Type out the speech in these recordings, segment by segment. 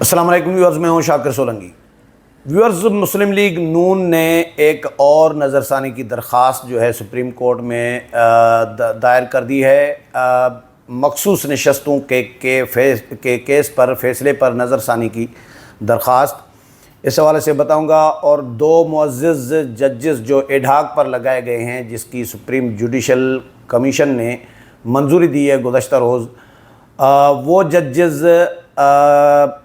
السلام علیکم ویورز، میں ہوں شاکر سولنگی۔ ویورز، مسلم لیگ نون نے ایک اور نظر ثانی کی درخواست جو ہے سپریم کورٹ میں دائر کر دی ہے، مخصوص نشستوں کے کیس پر فیصلے پر نظر ثانی کی درخواست۔ اس حوالے سے بتاؤں گا، اور دو معزز ججز جو ایڈھاک پر لگائے گئے ہیں جس کی سپریم جوڈیشل کمیشن نے منظوری دی ہے گزشتہ روز، وہ ججز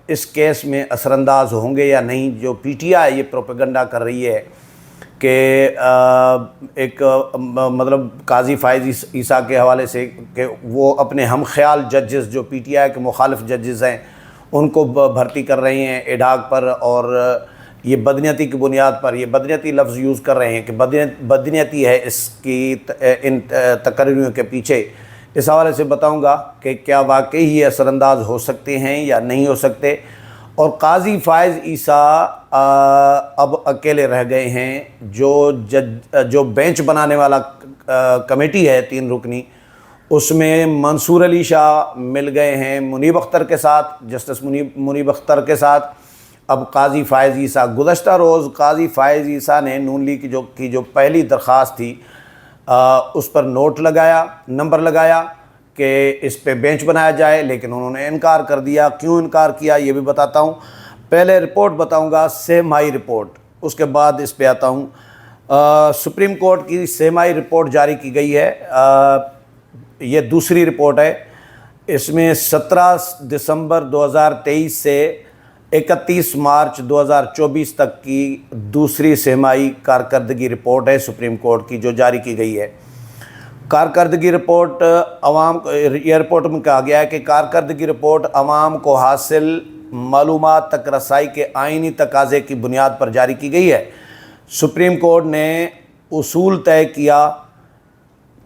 اس کیس میں اثر انداز ہوں گے یا نہیں۔ جو پی ٹی آئی یہ پروپیگنڈا کر رہی ہے کہ ایک مطلب قاضی فائز عیسیٰ کے حوالے سے کہ وہ اپنے ہم خیال ججز جو پی ٹی آئی کے مخالف ججز ہیں ان کو بھرتی کر رہے ہیں ایڈھاک پر، اور یہ بدنیتی کی بنیاد پر، یہ بدنیتی لفظ یوز کر رہے ہیں کہ بدنیتی ہے اس کی ان تقرریوں کے پیچھے۔ اس حوالے سے بتاؤں گا کہ کیا واقعی یہ اثر انداز ہو سکتے ہیں یا نہیں ہو سکتے، اور قاضی فائز عیسیٰ اب اکیلے رہ گئے ہیں۔ جو بینچ بنانے والا کمیٹی ہے 3 رکنی، اس میں منصور علی شاہ مل گئے ہیں منیب اختر کے ساتھ، جسٹس منیب اختر کے ساتھ۔ اب قاضی فائز عیسیٰ، گزشتہ روز قاضی فائز عیسیٰ نے نون لیگ کی جو پہلی درخواست تھی اس پر نمبر لگایا کہ اس پہ بینچ بنایا جائے، لیکن انہوں نے انکار کر دیا۔ کیوں انکار کیا یہ بھی بتاتا ہوں۔ پہلے رپورٹ بتاؤں گا، سہ ماہی رپورٹ، اس کے بعد اس پہ آتا ہوں۔ سپریم کورٹ کی سہ ماہی رپورٹ جاری کی گئی ہے، یہ دوسری رپورٹ ہے۔ اس میں 17 دسمبر 2023 سے 31 مارچ 2024 تک کی دوسری سہ ماہی کارکردگی رپورٹ ہے سپریم کورٹ کی جو جاری کی گئی ہے۔ کارکردگی رپورٹ یہ رپورٹ میں کہا گیا ہے کہ کارکردگی رپورٹ عوام کو حاصل معلومات تک رسائی کے آئینی تقاضے کی بنیاد پر جاری کی گئی ہے۔ سپریم کورٹ نے اصول طے کیا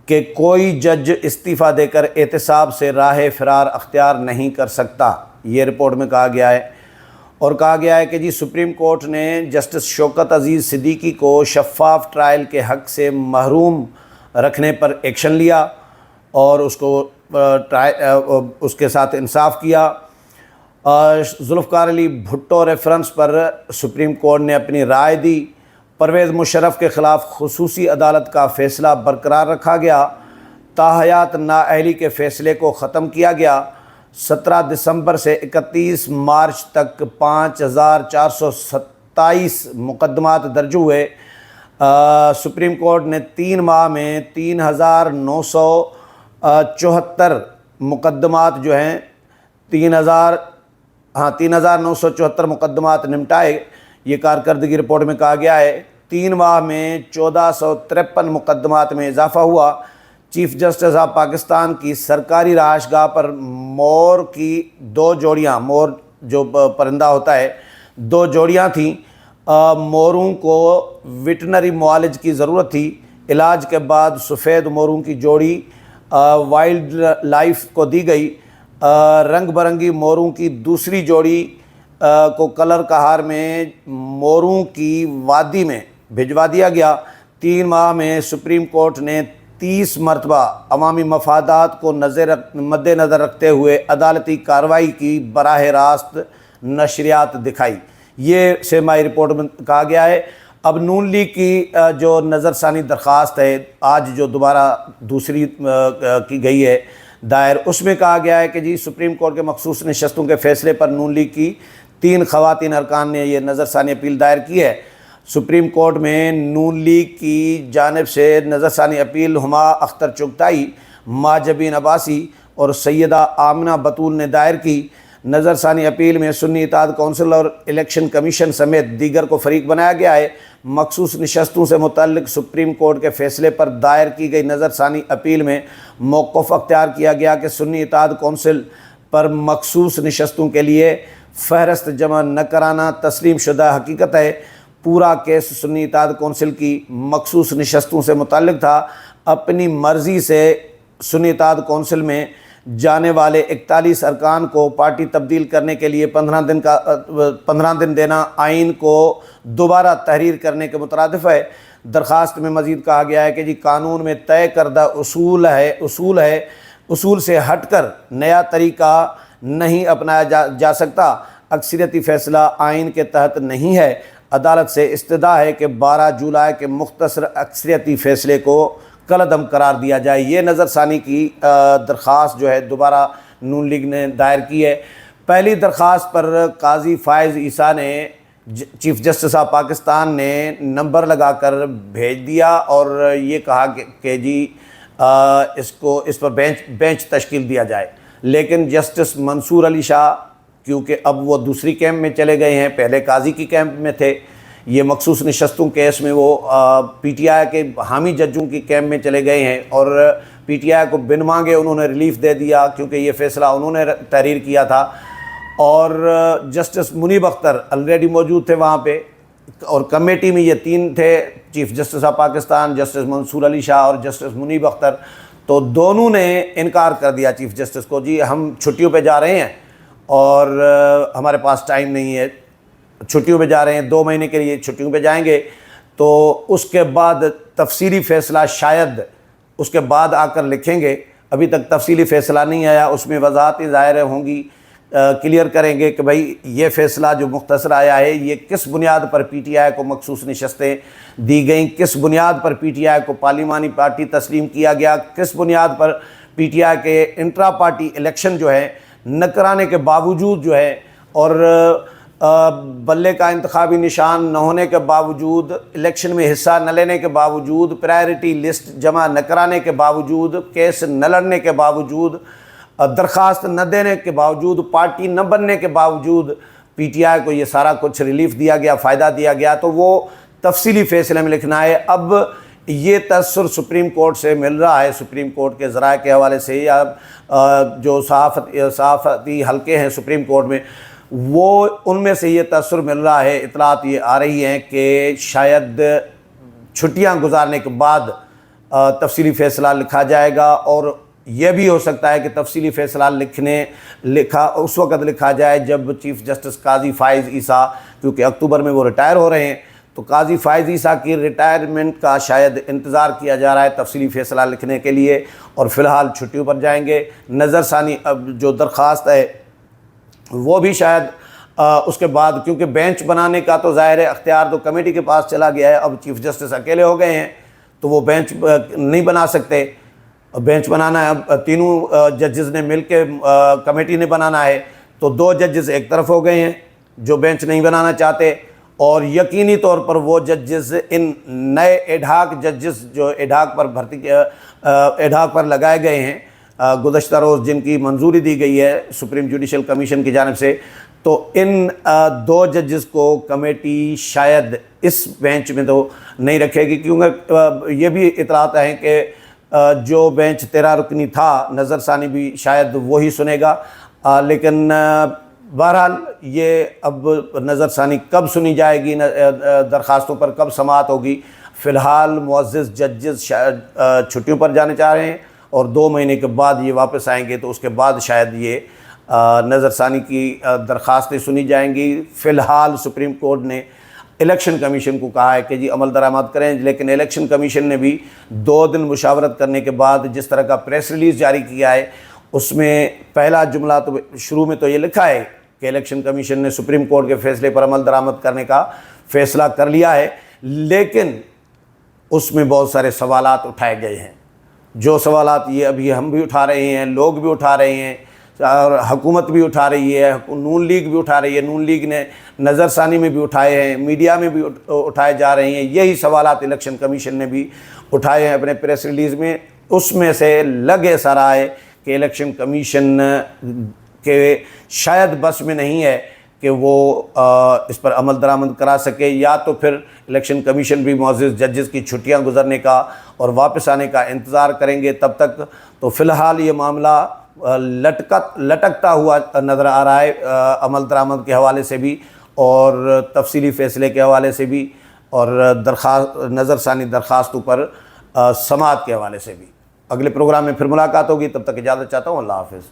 کہ کوئی جج استعفیٰ دے کر احتساب سے راہ فرار اختیار نہیں کر سکتا، یہ رپورٹ میں کہا گیا ہے۔ اور کہا گیا ہے کہ جی سپریم کورٹ نے جسٹس شوکت عزیز صدیقی کو شفاف ٹرائل کے حق سے محروم رکھنے پر ایکشن لیا اور اس کے ساتھ انصاف کیا۔ ذوالفقار علی بھٹو ریفرنس پر سپریم کورٹ نے اپنی رائے دی۔ پرویز مشرف کے خلاف خصوصی عدالت کا فیصلہ برقرار رکھا گیا۔ تاحیات نااہلی کے فیصلے کو ختم کیا گیا۔ 17 دسمبر سے 31 مارچ تک 5427 مقدمات درج ہوئے۔ سپریم کورٹ نے 3 ماہ میں 3974 مقدمات جو ہیں 3974 مقدمات نمٹائے، یہ کارکردگی رپورٹ میں کہا گیا ہے۔ 3 ماہ میں 1453 مقدمات میں اضافہ ہوا۔ چیف جسٹس آف پاکستان کی سرکاری رہائش گاہ پر مور کی 2 جوڑیاں، مور جو پرندہ ہوتا ہے، 2 جوڑیاں تھیں۔ موروں کو ویٹنری معالج کی ضرورت تھی۔ علاج کے بعد سفید موروں کی جوڑی وائلڈ لائف کو دی گئی۔ رنگ برنگی موروں کی دوسری جوڑی کو کلر کہار میں موروں کی وادی میں بھجوا دیا گیا۔ 3 ماہ میں سپریم کورٹ نے 30 مرتبہ عوامی مفادات کو مد نظر رکھتے ہوئے عدالتی کارروائی کی براہ راست نشریات دکھائی، یہ سہ ماہی رپورٹ میں کہا گیا ہے۔ اب نون لیگ کی جو نظر ثانی درخواست ہے آج جو دوبارہ دوسری کی گئی ہے دائر، اس میں کہا گیا ہے کہ جی سپریم کورٹ کے مخصوص نشستوں کے فیصلے پر نون لیگ کی 3 خواتین ارکان نے یہ نظر ثانی اپیل دائر کی ہے۔ سپریم کورٹ میں نون لیگ کی جانب سے نظر ثانی اپیل ہما اختر چغتائی، ماجبین عباسی اور سیدہ آمنہ بطول نے دائر کی۔ نظر ثانی اپیل میں سنی اتحاد کونسل اور الیکشن کمیشن سمیت دیگر کو فریق بنایا گیا ہے۔ مخصوص نشستوں سے متعلق سپریم کورٹ کے فیصلے پر دائر کی گئی نظر ثانی اپیل میں موقف اختیار کیا گیا کہ سنی اتحاد کونسل پر مخصوص نشستوں کے لیے فہرست جمع نہ کرانا تسلیم شدہ حقیقت ہے۔ پورا کیس سنی اتحاد کونسل کی مخصوص نشستوں سے متعلق تھا۔ اپنی مرضی سے سنی اتحاد کونسل میں جانے والے 41 ارکان کو پارٹی تبدیل کرنے کے لیے 15 دن دینا آئین کو دوبارہ تحریر کرنے کے مترادف ہے۔ درخواست میں مزید کہا گیا ہے کہ جی قانون میں طے کردہ اصول سے ہٹ کر نیا طریقہ نہیں اپنایا جا سکتا۔ اکثریتی فیصلہ آئین کے تحت نہیں ہے۔ عدالت سے استدعا ہے کہ 12 جولائی کے مختصر اکثریتی فیصلے کو کالعدم قرار دیا جائے۔ یہ نظر ثانی کی درخواست جو ہے دوبارہ نون لیگ نے دائر کی ہے۔ پہلی درخواست پر قاضی فائز عیسیٰ نے چیف جسٹس آف پاکستان نے نمبر لگا کر بھیج دیا اور یہ کہا کہ جی اس پر بینچ تشکیل دیا جائے، لیکن جسٹس منصور علی شاہ کیونکہ اب وہ دوسری کیمپ میں چلے گئے ہیں، پہلے قاضی کی کیمپ میں تھے، یہ مخصوص نشستوں کیس میں وہ پی ٹی آئی کے حامی ججوں کی کیمپ میں چلے گئے ہیں اور پی ٹی آئی کو بن مانگے انہوں نے ریلیف دے دیا کیونکہ یہ فیصلہ انہوں نے تحریر کیا تھا۔ اور جسٹس منیب اختر آلریڈی موجود تھے وہاں پہ، اور کمیٹی میں یہ 3 تھے، chief justice of Pakistan, justice Mansoor Ali Shah اور جسٹس منیب اختر، تو دونوں نے انکار کر دیا چیف جسٹس کو، جی ہم چھٹیوں پہ جا رہے ہیں اور ہمارے پاس ٹائم نہیں ہے، چھٹیوں پہ جا رہے ہیں، 2 مہینے کے لیے چھٹیوں پہ جائیں گے، تو اس کے بعد تفصیلی فیصلہ شاید اس کے بعد آ کر لکھیں گے، ابھی تک تفصیلی فیصلہ نہیں آیا، اس میں وضاحتیں ظاہر ہوں گی، کلیئر کریں گے کہ بھائی یہ فیصلہ جو مختصر آیا ہے یہ کس بنیاد پر پی ٹی آئی کو مخصوص نشستیں دی گئیں، کس بنیاد پر پی ٹی آئی کو پارلیمانی پارٹی تسلیم کیا گیا، کس بنیاد پر پی ٹی آئی کے انٹرا پارٹی الیکشن جو ہے نہ کرانے کے باوجود جو ہے اور بلے کا انتخابی نشان نہ ہونے کے باوجود، الیکشن میں حصہ نہ لینے کے باوجود، پرائرٹی لسٹ جمع نہ کرانے کے باوجود، کیس نہ لڑنے کے باوجود، درخواست نہ دینے کے باوجود، پارٹی نہ بننے کے باوجود پی ٹی آئی کو یہ سارا کچھ ریلیف دیا گیا، فائدہ دیا گیا، تو وہ تفصیلی فیصلے میں لکھنا ہے۔ اب یہ تاثر سپریم کورٹ سے مل رہا ہے، سپریم کورٹ کے ذرائع کے حوالے سے یا جو صحافتی حلقے ہیں سپریم کورٹ میں، وہ ان میں سے یہ تاثر مل رہا ہے، اطلاعات یہ آ رہی ہیں کہ شاید چھٹیاں گزارنے کے بعد تفصیلی فیصلہ لکھا جائے گا، اور یہ بھی ہو سکتا ہے کہ تفصیلی فیصلہ اس وقت لکھا جائے جب چیف جسٹس قاضی فائز عیسیٰ، کیونکہ اکتوبر میں وہ ریٹائر ہو رہے ہیں، تو قاضی فائز عیسیٰ کی ریٹائرمنٹ کا شاید انتظار کیا جا رہا ہے تفصیلی فیصلہ لکھنے کے لیے، اور فی الحال چھٹیوں پر جائیں گے۔ نظر ثانی اب جو درخواست ہے وہ بھی شاید اس کے بعد، کیونکہ بینچ بنانے کا تو ظاہر ہے اختیار تو کمیٹی کے پاس چلا گیا ہے، اب چیف جسٹس اکیلے ہو گئے ہیں تو وہ بینچ نہیں بنا سکتے، بینچ بنانا ہے اب تینوں ججز نے مل کے، کمیٹی نے بنانا ہے، تو 2 ججز ایک طرف ہو گئے ہیں جو بینچ نہیں بنانا چاہتے، اور یقینی طور پر وہ ججز ان نئے ایڈھاک ججز جو ایڈھاک پر لگائے گئے ہیں گزشتہ روز، جن کی منظوری دی گئی ہے سپریم جوڈیشل کمیشن کی جانب سے، تو ان 2 ججز کو کمیٹی شاید اس بینچ میں تو نہیں رکھے گی، کیونکہ یہ بھی اطلاعات ہیں کہ جو بینچ 13 رکنی تھا نظر ثانی بھی شاید وہی سنے گا، لیکن بہرحال یہ اب نظر ثانی کب سنی جائے گی، درخواستوں پر کب سماعت ہوگی، فی الحال معزز ججز چھٹیوں پر جانے چاہ رہے ہیں اور 2 مہینے کے بعد یہ واپس آئیں گے، تو اس کے بعد شاید یہ نظر ثانی کی درخواستیں سنی جائیں گی۔ فی الحال سپریم کورٹ نے الیکشن کمیشن کو کہا ہے کہ جی عمل درآمد کریں، لیکن الیکشن کمیشن نے بھی 2 دن مشاورت کرنے کے بعد جس طرح کا پریس ریلیز جاری کیا ہے، اس میں پہلا جملہ تو شروع میں تو یہ لکھا ہے کہ الیکشن کمیشن نے سپریم کورٹ کے فیصلے پر عمل درآمد کرنے کا فیصلہ کر لیا ہے، لیکن اس میں بہت سارے سوالات اٹھائے گئے ہیں، جو سوالات یہ ابھی ہم بھی اٹھا رہے ہیں، لوگ بھی اٹھا رہے ہیں، اور حکومت بھی اٹھا رہی ہے، نون لیگ بھی اٹھا رہی ہے، نون لیگ نے نظر ثانی میں بھی اٹھائے ہیں، میڈیا میں بھی اٹھائے جا رہے ہیں، یہی سوالات الیکشن کمیشن نے بھی اٹھائے ہیں اپنے پریس ریلیز میں۔ اس میں سے لگ ایسا رہا ہے کہ الیکشن کمیشن کے شاید بس میں نہیں ہے کہ وہ اس پر عمل درآمد کرا سکے، یا تو پھر الیکشن کمیشن بھی معزز ججز کی چھٹیاں گزرنے کا اور واپس آنے کا انتظار کریں گے تب تک۔ تو فی الحال یہ معاملہ لٹکتا ہوا نظر آ رہا ہے، عمل درآمد کے حوالے سے بھی اور تفصیلی فیصلے کے حوالے سے بھی، اور نظر ثانی درخواستوں پر سماعت کے حوالے سے بھی۔ اگلے پروگرام میں پھر ملاقات ہوگی، تب تک اجازت چاہتا ہوں، اللہ حافظ۔